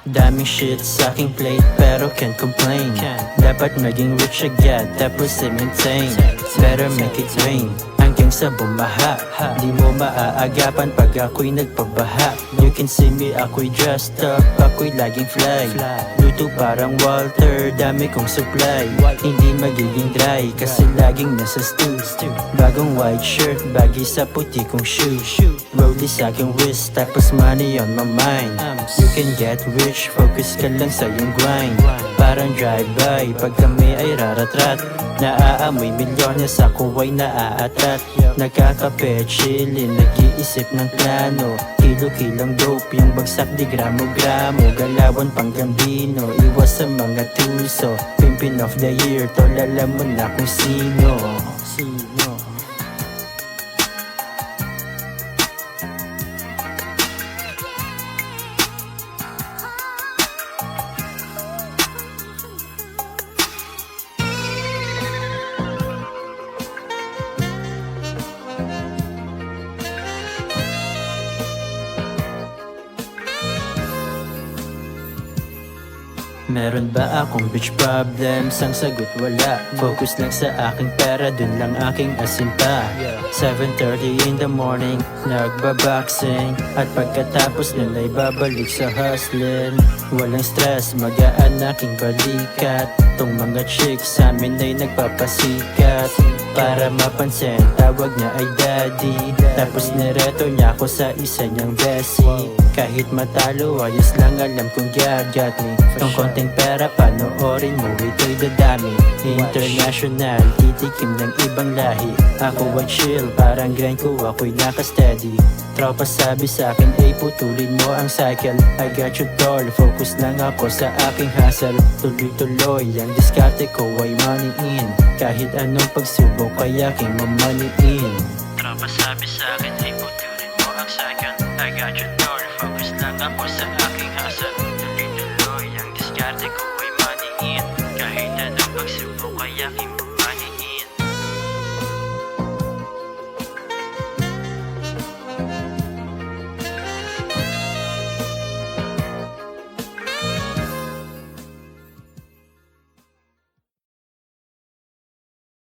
Daming shit sa aking plate pero can't complain. Dapat maging rich agad tapos i-maintain. Better make it rain hanggang sa bumaha. Di mo maaagapan pag ako'y nagpabaha. You can see me, ako'y dressed up, ako'y laging fly. Luto parang Walter, dami kong supply. Hindi magiging dry kasi laging nasa stew. Bagong white shirt, bagay sa puti kong shoe. Rollie sa aking wrist, tapos money on my mind. You can get rich, focus ka lang sa iyong grind. Parang drive-by, pag kami ay raratrat. Naaamoy milyones, ako ay naaatrat. Nagkakape, chillin, nag-iisip ng plano. Kilo-kilong dope, yung bagsak di gramo-gramo. Galawan pang gambino, iwas sa mga tuso. Pimpin of the year, tol alam mo na kung sino. Meron ba akong bitch problems? Ang sagot wala. Focus lang sa aking pera, dun lang aking asinta. 7:30 in the morning, nagbaboxing. At pagkatapos nun ay babalik sa hustling. Walang stress, magaan aking balikat. Tong mga chicks sa amin ay nagpapasikat. Para mapansin, tawag niya ay daddy. Tapos nireto niya ako sa isa niyang bestie. Kahit matalo, ayos lang alam kong got me. Tong konting pera, panoorin mo, ito'y dadami. International, titikim ng ibang lahi. Ako ay chill, parang grind ko, ako'y nakasteady. Tropa sabi sa'kin, ay putulin mo ang cycle. I got you tol, focus lang ako sa aking hustle. Tuloy-tuloy, ang diskarte ko ay money in. Kahit anong pagsubok ay aking ma-money in. Tropa sabi sa'kin, ay putulin mo ang cycle. I got you tol, focus lang ako sa aking hustle. Tuloy-tuloy, ang diskarte ko ay money in. Kahit anong pagsubok ay aking